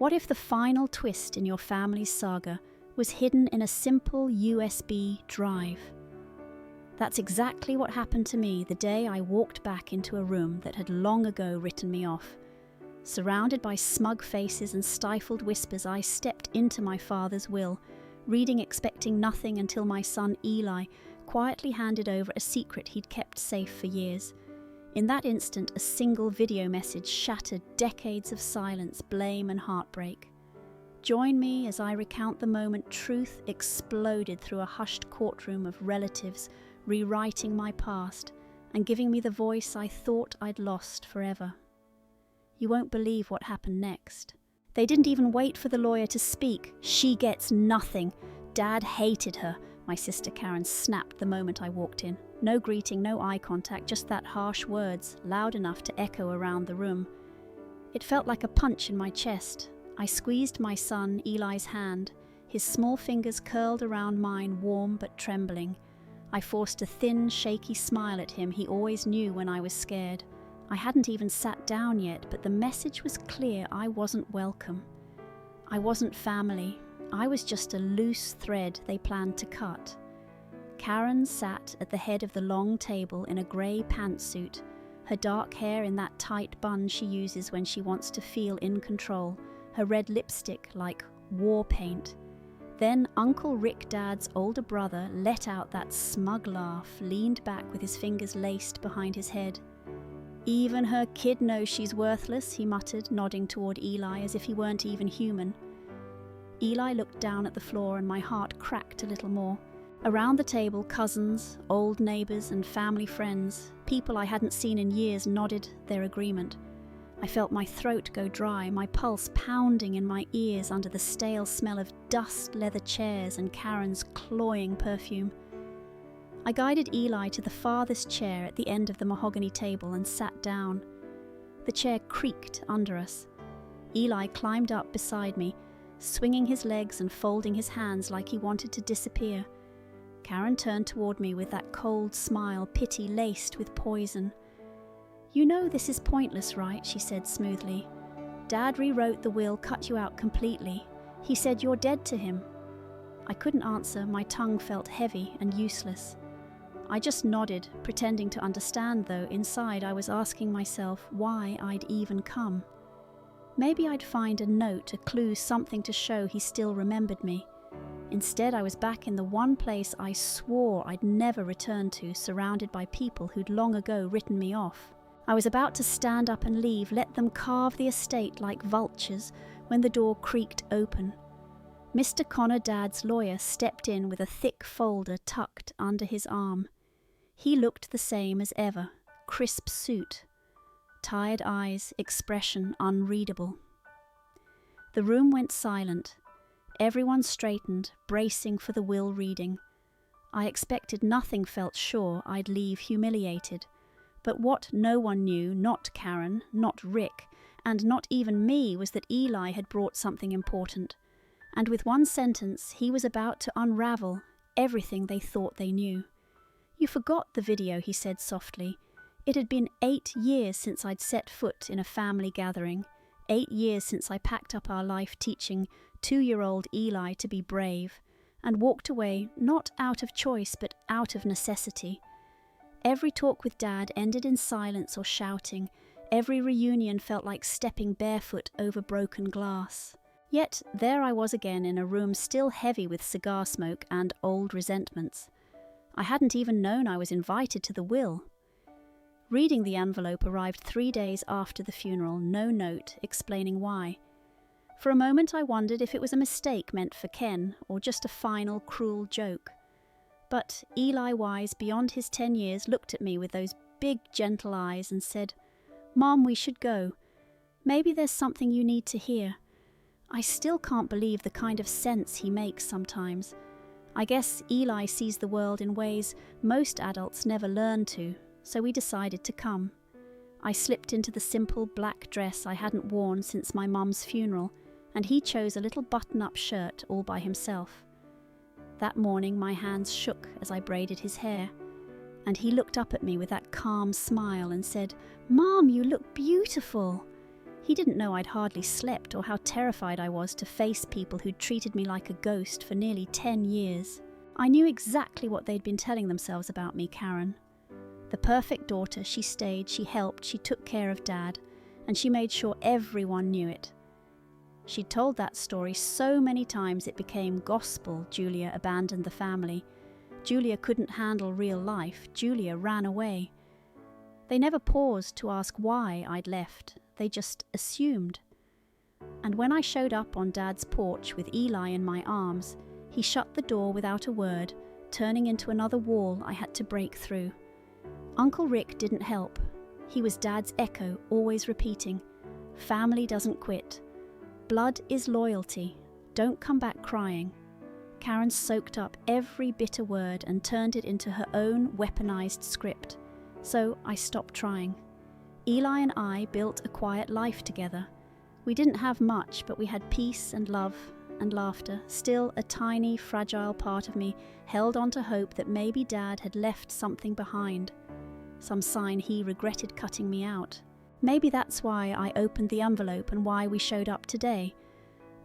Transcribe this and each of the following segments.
What if the final twist in your family's saga was hidden in a simple USB drive? That's exactly what happened to me the day I walked back into a room that had long ago written me off. Surrounded by smug faces and stifled whispers, I stepped into my father's will, reading expecting nothing until my son Eli quietly handed over a secret he'd kept safe for years. In that instant, a single video message shattered decades of silence, blame and heartbreak. Join me as I recount the moment truth exploded through a hushed courtroom of relatives, rewriting my past and giving me the voice I thought I'd lost forever. You won't believe what happened next. They didn't even wait for the lawyer to speak. She gets nothing. Dad hated her, my sister Karen snapped the moment I walked in. No greeting, no eye contact, just that harsh words, loud enough to echo around the room. It felt like a punch in my chest. I squeezed my son Eli's hand, his small fingers curled around mine, warm but trembling. I forced a thin, shaky smile at him he always knew when I was scared. I hadn't even sat down yet, but the message was clear. I wasn't welcome. I wasn't family. I was just a loose thread they planned to cut. Karen sat at the head of the long table in a grey pantsuit, her dark hair in that tight bun she uses when she wants to feel in control, her red lipstick like war paint. Then Uncle Rick, Dad's older brother, let out that smug laugh, leaned back with his fingers laced behind his head. "Even her kid knows she's worthless," he muttered, nodding toward Eli as if he weren't even human. Eli looked down at the floor and my heart cracked a little more. Around the table, cousins, old neighbors and family friends, people I hadn't seen in years, nodded their agreement. I felt my throat go dry, my pulse pounding in my ears under the stale smell of dust, leather chairs and Karen's cloying perfume. I guided Eli to the farthest chair at the end of the mahogany table and sat down. The chair creaked under us. Eli climbed up beside me, swinging his legs and folding his hands like he wanted to disappear. Karen turned toward me with that cold smile, pity laced with poison. "You know this is pointless, right?" she said smoothly. "Dad rewrote the will, cut you out completely. He said you're dead to him." I couldn't answer, my tongue felt heavy and useless. I just nodded, pretending to understand, though inside I was asking myself why I'd even come. Maybe I'd find a note, a clue, something to show he still remembered me. Instead, I was back in the one place I swore I'd never return to, surrounded by people who'd long ago written me off. I was about to stand up and leave, let them carve the estate like vultures, when the door creaked open. Mr. Connor, Dad's lawyer, stepped in with a thick folder tucked under his arm. He looked the same as ever, crisp suit, tired eyes, expression unreadable. The room went silent. Everyone straightened, bracing for the will reading. I expected nothing, felt sure I'd leave humiliated. But what no one knew, not Karen, not Rick, and not even me, was that Eli had brought something important. And with one sentence, he was about to unravel everything they thought they knew. "You forgot the video," he said softly. It had been 8 years since I'd set foot in a family gathering, 8 years since I packed up our life teaching 2-year-old Eli to be brave, and walked away not out of choice but out of necessity. Every talk with Dad ended in silence or shouting. Every reunion felt like stepping barefoot over broken glass. Yet there I was again in a room still heavy with cigar smoke and old resentments. I hadn't even known I was invited to the will. Reading the envelope arrived 3 days after the funeral, no note explaining why. For a moment I wondered if it was a mistake meant for Ken, or just a final cruel joke. But Eli Wise, beyond his 10 years, looked at me with those big gentle eyes and said, "Mom, we should go. Maybe there's something you need to hear." I still can't believe the kind of sense he makes sometimes. I guess Eli sees the world in ways most adults never learn to, so we decided to come. I slipped into the simple black dress I hadn't worn since my mum's funeral, and he chose a little button-up shirt all by himself. That morning my hands shook as I braided his hair, and he looked up at me with that calm smile and said, "Mom, you look beautiful." He didn't know I'd hardly slept or how terrified I was to face people who'd treated me like a ghost for nearly 10 years. I knew exactly what they'd been telling themselves about me, Karen. The perfect daughter, she stayed, she helped, she took care of Dad, and she made sure everyone knew it. She'd told that story so many times it became gospel. Julia abandoned the family. Julia couldn't handle real life. Julia ran away. They never paused to ask why I'd left. They just assumed. And when I showed up on Dad's porch with Eli in my arms, he shut the door without a word, turning into another wall I had to break through. Uncle Rick didn't help. He was Dad's echo, always repeating, "Family doesn't quit. Blood is loyalty. Don't come back crying." Karen soaked up every bitter word and turned it into her own weaponized script. So I stopped trying. Eli and I built a quiet life together. We didn't have much, but we had peace and love and laughter. Still, a tiny, fragile part of me held on to hope that maybe Dad had left something behind. Some sign he regretted cutting me out. Maybe that's why I opened the envelope and why we showed up today.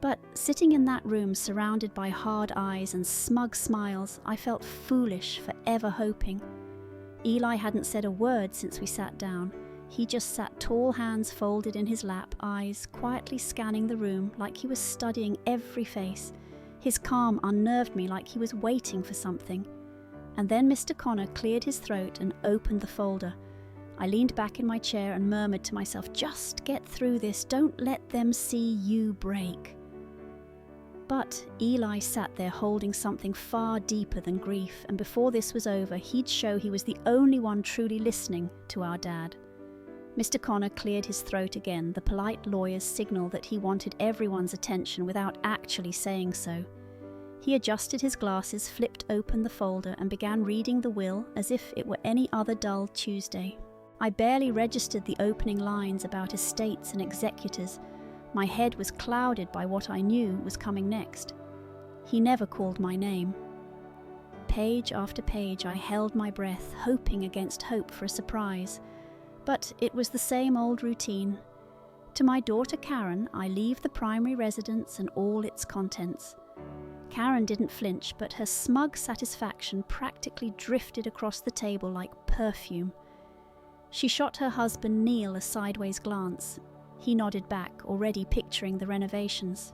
But sitting in that room surrounded by hard eyes and smug smiles, I felt foolish for ever hoping. Eli hadn't said a word since we sat down. He just sat, tall hands folded in his lap, eyes quietly scanning the room like he was studying every face. His calm unnerved me, like he was waiting for something. And then Mr. Connor cleared his throat and opened the folder. I leaned back in my chair and murmured to myself, "Just get through this. Don't let them see you break." But Eli sat there holding something far deeper than grief, and before this was over, he'd show he was the only one truly listening to our Dad. Mr. Connor cleared his throat again, the polite lawyer's signal that he wanted everyone's attention without actually saying so. He adjusted his glasses, flipped open the folder, and began reading the will as if it were any other dull Tuesday. I barely registered the opening lines about estates and executors. My head was clouded by what I knew was coming next. He never called my name. Page after page I held my breath, hoping against hope for a surprise. But it was the same old routine. To my daughter Karen, I leave the primary residence and all its contents. Karen didn't flinch, but her smug satisfaction practically drifted across the table like perfume. She shot her husband Neil a sideways glance. He nodded back, already picturing the renovations.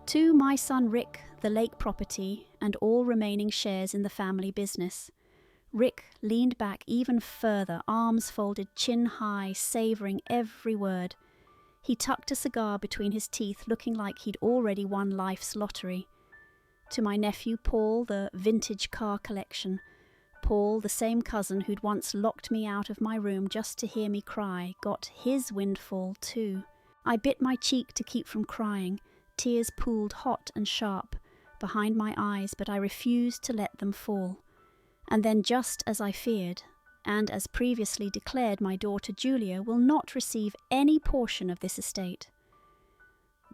To my son Rick, the lake property, and all remaining shares in the family business. Rick leaned back even further, arms folded, chin high, savouring every word. He tucked a cigar between his teeth, looking like he'd already won life's lottery. To my nephew Paul, the vintage car collection. Paul, the same cousin who'd once locked me out of my room just to hear me cry, got his windfall too. I bit my cheek to keep from crying. Tears pooled hot and sharp behind my eyes, but I refused to let them fall. And then, just as I feared, and as previously declared, my daughter Julia will not receive any portion of this estate.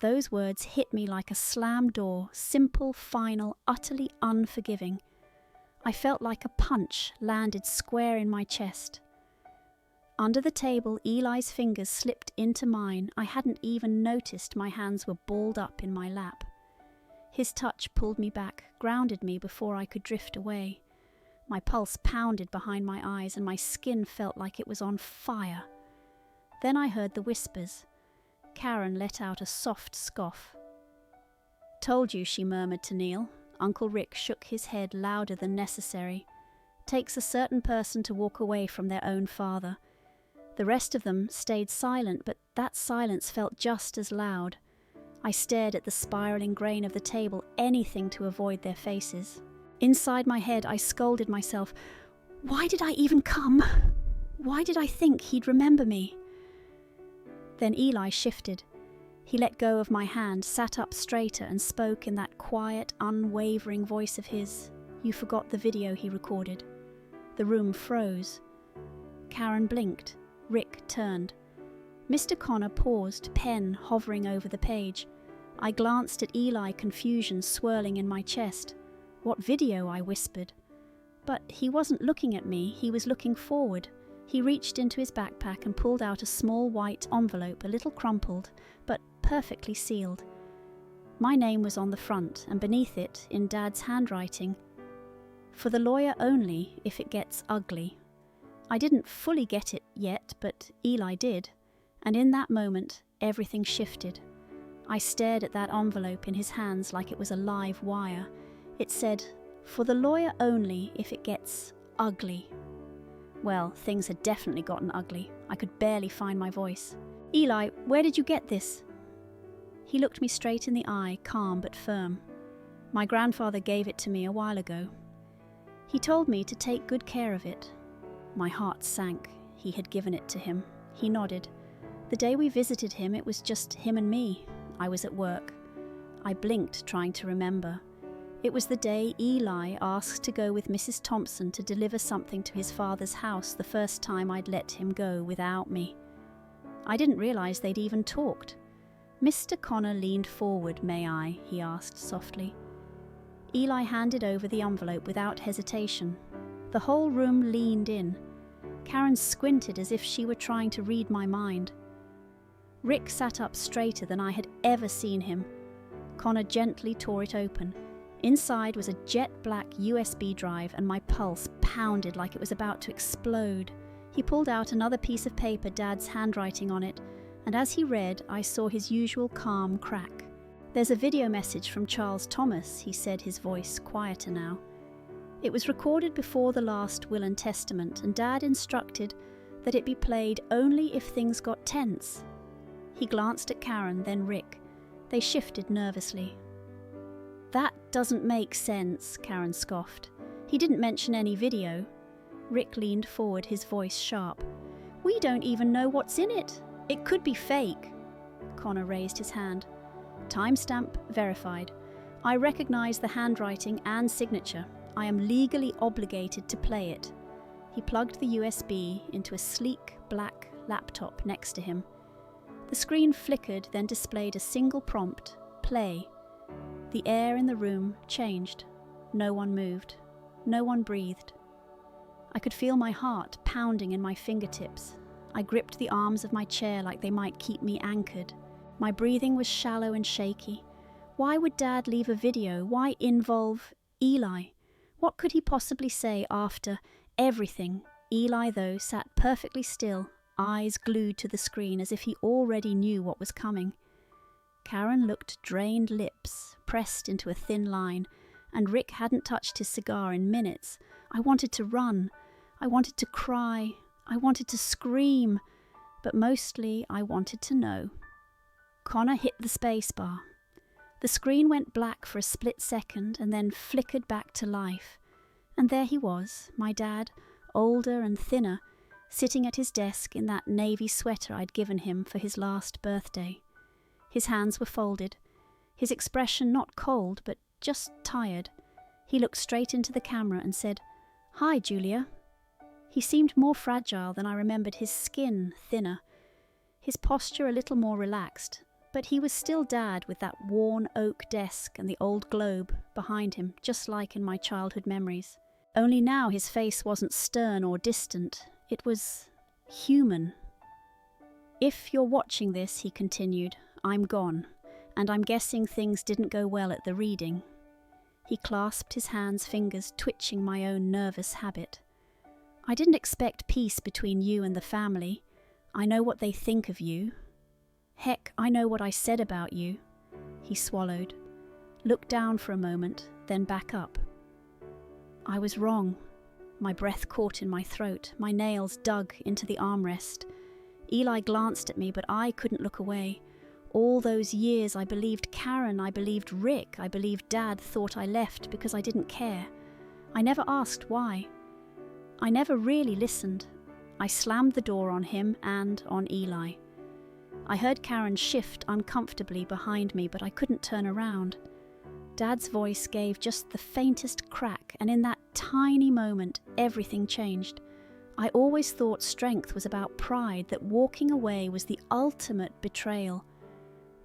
Those words hit me like a slammed door, simple, final, utterly unforgiving. I felt like a punch landed square in my chest. Under the table, Eli's fingers slipped into mine. I hadn't even noticed my hands were balled up in my lap. His touch pulled me back, grounded me before I could drift away. My pulse pounded behind my eyes and my skin felt like it was on fire. Then I heard the whispers. Karen let out a soft scoff. "Told you," she murmured to Neil. Uncle Rick shook his head louder than necessary. Takes a certain person to walk away from their own father. The rest of them stayed silent, but that silence felt just as loud. I stared at the spiraling grain of the table, anything to avoid their faces. Inside my head, I scolded myself. Why did I even come? Why did I think he'd remember me? Then Eli shifted. He let go of my hand, sat up straighter, and spoke in that quiet, unwavering voice of his. "You forgot the video he recorded." The room froze. Karen blinked. Rick turned. Mr. Connor paused, pen hovering over the page. I glanced at Eli, confusion swirling in my chest. "What video?" I whispered. But he wasn't looking at me, he was looking forward. He reached into his backpack and pulled out a small white envelope, a little crumpled, but perfectly sealed. My name was on the front, and beneath it, in Dad's handwriting, "For the lawyer only if it gets ugly." I didn't fully get it yet, but Eli did, and in that moment, everything shifted. I stared at that envelope in his hands like it was a live wire. It said, "For the lawyer only if it gets ugly." Well, things had definitely gotten ugly. I could barely find my voice. "Eli, where did you get this?" He looked me straight in the eye, calm but firm. "My grandfather gave it to me a while ago. He told me to take good care of it." My heart sank. He had given it to him. He nodded. "The day we visited him, it was just him and me. I was at work." I blinked, trying to remember. It was the day Eli asked to go with Mrs. Thompson to deliver something to his father's house, the first time I'd let him go without me. I didn't realize they'd even talked. "Mr. Connor leaned forward, may I?" he asked softly. Eli handed over the envelope without hesitation. The whole room leaned in. Karen squinted as if she were trying to read my mind. Rick sat up straighter than I had ever seen him. Connor gently tore it open. Inside was a jet-black USB drive, and my pulse pounded like it was about to explode. He pulled out another piece of paper, Dad's handwriting on it, and as he read, I saw his usual calm crack. "There's a video message from Charles Thomas," he said, his voice quieter now. "It was recorded before the last will and testament, and Dad instructed that it be played only if things got tense." He glanced at Karen, then Rick. They shifted nervously. "That doesn't make sense," Karen scoffed. "He didn't mention any video." Rick leaned forward, his voice sharp. "We don't even know what's in it. It could be fake." Connor raised his hand. "Timestamp verified. I recognize the handwriting and signature. I am legally obligated to play it." He plugged the USB into a sleek black laptop next to him. The screen flickered, then displayed a single prompt, "Play." The air in the room changed. No one moved. No one breathed. I could feel my heart pounding in my fingertips. I gripped the arms of my chair like they might keep me anchored. My breathing was shallow and shaky. Why would Dad leave a video? Why involve Eli? What could he possibly say after everything? Eli, though, sat perfectly still, eyes glued to the screen as if he already knew what was coming. Karen looked drained lips, pressed into a thin line, and Rick hadn't touched his cigar in minutes. I wanted to run. I wanted to cry. I wanted to scream. But mostly I wanted to know. Connor hit the space bar. The screen went black for a split second and then flickered back to life. And there he was, my dad, older and thinner, sitting at his desk in that navy sweater I'd given him for his last birthday. His hands were folded, his expression not cold, but just tired. He looked straight into the camera and said, "Hi, Julia." He seemed more fragile than I remembered, his skin thinner, his posture a little more relaxed, but he was still Dad with that worn oak desk and the old globe behind him, just like in my childhood memories. Only now his face wasn't stern or distant, it was human. "If you're watching this," he continued, "I'm gone, and I'm guessing things didn't go well at the reading." He clasped his hands, fingers twitching my own nervous habit. "I didn't expect peace between you and the family. I know what they think of you. Heck, I know what I said about you." He swallowed, looked down for a moment, then back up. "I was wrong." My breath caught in my throat, my nails dug into the armrest. Eli glanced at me, but I couldn't look away. All those years I believed Karen, I believed Rick, I believed Dad thought I left because I didn't care. I never asked why. I never really listened. I slammed the door on him and on Eli. I heard Karen shift uncomfortably behind me, but I couldn't turn around. Dad's voice gave just the faintest crack, and in that tiny moment, everything changed. I always thought strength was about pride, that walking away was the ultimate betrayal.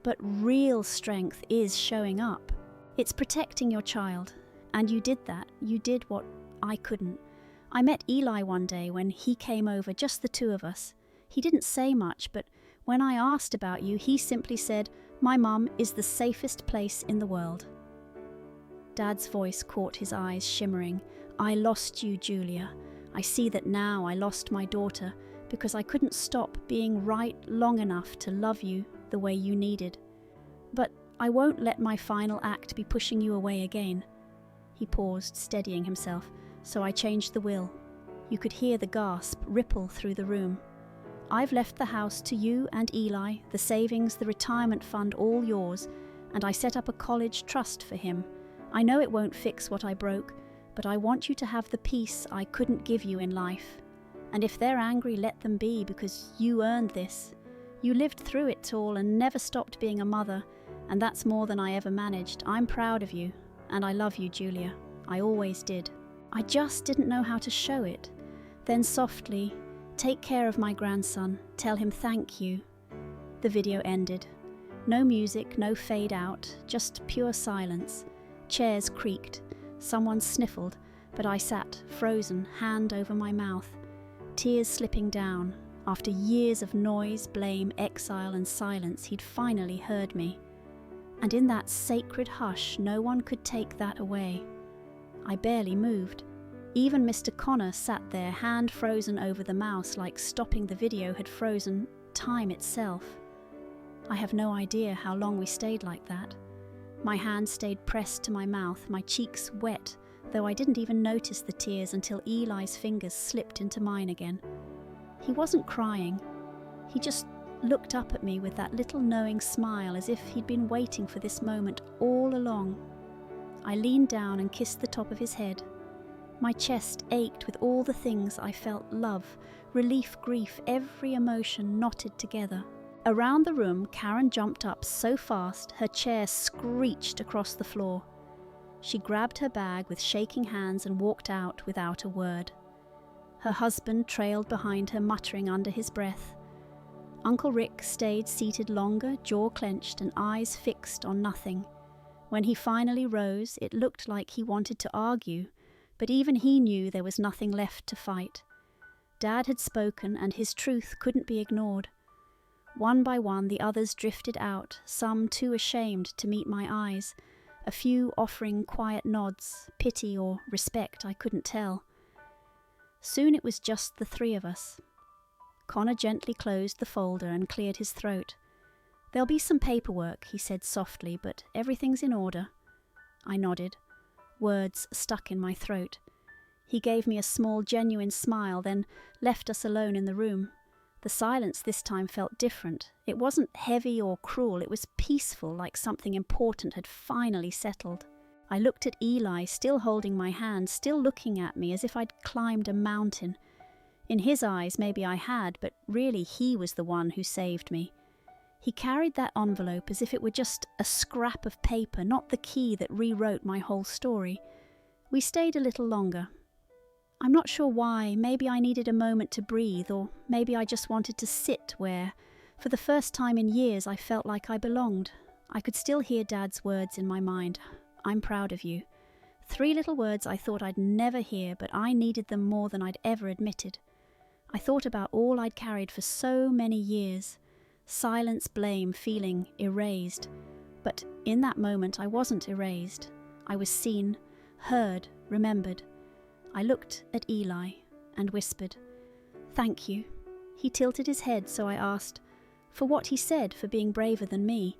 But real strength is showing up. It's protecting your child. And you did that. You did what I couldn't. I met Eli one day when he came over, just the two of us. He didn't say much, but when I asked about you, he simply said, "My mum is the safest place in the world." Dad's voice caught his eyes shimmering. "I lost you, Julia. I see that now. I lost my daughter because I couldn't stop being right long enough to love you the way you needed. But I won't let my final act be pushing you away again." He paused, steadying himself, so I changed the will. You could hear the gasp ripple through the room. "I've left the house to you and Eli, the savings, the retirement fund, all yours, and I set up a college trust for him. I know it won't fix what I broke, but I want you to have the peace I couldn't give you in life. And if they're angry, let them be, because you earned this. You lived through it all and never stopped being a mother, and that's more than I ever managed. I'm proud of you, and I love you, Julia. I always did." I just didn't know how to show it. Then softly, "Take care of my grandson. Tell him thank you." The video ended. No music, no fade out, just pure silence. Chairs creaked. Someone sniffled, but I sat, frozen, hand over my mouth. Tears slipping down. After years of noise, blame, exile and silence, he'd finally heard me. And in that sacred hush, no one could take that away. I barely moved. Even Mr. Connor sat there, hand frozen over the mouse, like stopping the video had frozen time itself. I have no idea how long we stayed like that. My hand stayed pressed to my mouth, my cheeks wet, though I didn't even notice the tears until Eli's fingers slipped into mine again. He wasn't crying. He just looked up at me with that little knowing smile, as if he'd been waiting for this moment all along. I leaned down and kissed the top of his head. My chest ached with all the things I felt: love, relief, grief, every emotion knotted together. Around the room, Karen jumped up so fast her chair screeched across the floor. She grabbed her bag with shaking hands and walked out without a word. Her husband trailed behind her, muttering under his breath. Uncle Rick stayed seated longer, jaw clenched and eyes fixed on nothing. When he finally rose, it looked like he wanted to argue, but even he knew there was nothing left to fight. Dad had spoken, and his truth couldn't be ignored. One by one, the others drifted out, some too ashamed to meet my eyes, a few offering quiet nods, pity or respect, I couldn't tell. Soon it was just the three of us. Connor gently closed the folder and cleared his throat. "There'll be some paperwork," he said softly, "but everything's in order." I nodded. Words stuck in my throat. He gave me a small, genuine smile, then left us alone in the room. The silence this time felt different. It wasn't heavy or cruel, it was peaceful, like something important had finally settled. I looked at Eli, still holding my hand, still looking at me as if I'd climbed a mountain. In his eyes, maybe I had, but really he was the one who saved me. He carried that envelope as if it were just a scrap of paper, not the key that rewrote my whole story. We stayed a little longer. I'm not sure why. Maybe I needed a moment to breathe, or maybe I just wanted to sit where, for the first time in years, I felt like I belonged. I could still hear Dad's words in my mind. "I'm proud of you." 3 little words I thought I'd never hear, but I needed them more than I'd ever admitted. I thought about all I'd carried for so many years. Silence, blame, feeling erased. But in that moment I wasn't erased. I was seen, heard, remembered. I looked at Eli and whispered, "Thank you." He tilted his head, so I asked, "For what?" he said, "for being braver than me."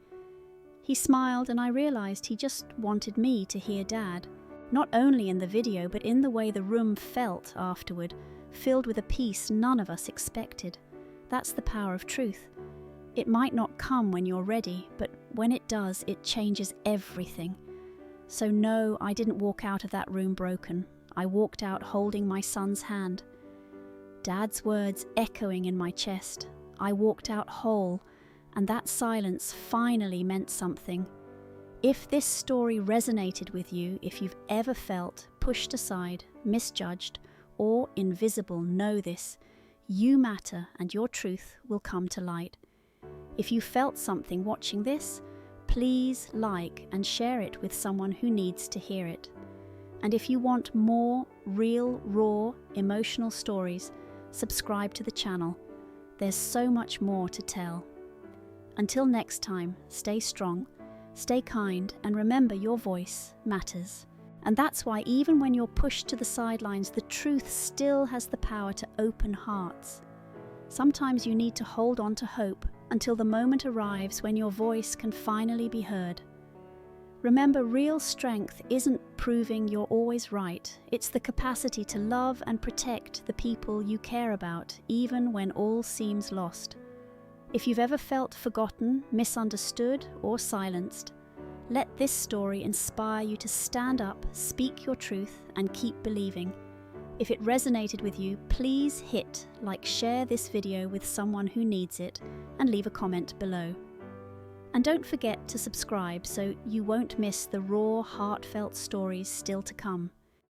He smiled, and I realized he just wanted me to hear Dad. Not only in the video, but in the way the room felt afterward, filled with a peace none of us expected. That's the power of truth. It might not come when you're ready, but when it does, it changes everything. So no, I didn't walk out of that room broken. I walked out holding my son's hand. Dad's words echoing in my chest. I walked out whole, and that silence finally meant something. If this story resonated with you, if you've ever felt pushed aside, misjudged, or invisible, know this. You matter, and your truth will come to light. If you felt something watching this, please like and share it with someone who needs to hear it. And if you want more real, raw, emotional stories, subscribe to the channel. There's so much more to tell. Until next time, stay strong, stay kind, and remember your voice matters. And that's why even when you're pushed to the sidelines, the truth still has the power to open hearts. Sometimes you need to hold on to hope until the moment arrives when your voice can finally be heard. Remember, real strength isn't proving you're always right. It's the capacity to love and protect the people you care about, even when all seems lost. If you've ever felt forgotten, misunderstood, or silenced, let this story inspire you to stand up, speak your truth, and keep believing. If it resonated with you, please share this video with someone who needs it, and leave a comment below. And don't forget to subscribe so you won't miss the raw, heartfelt stories still to come.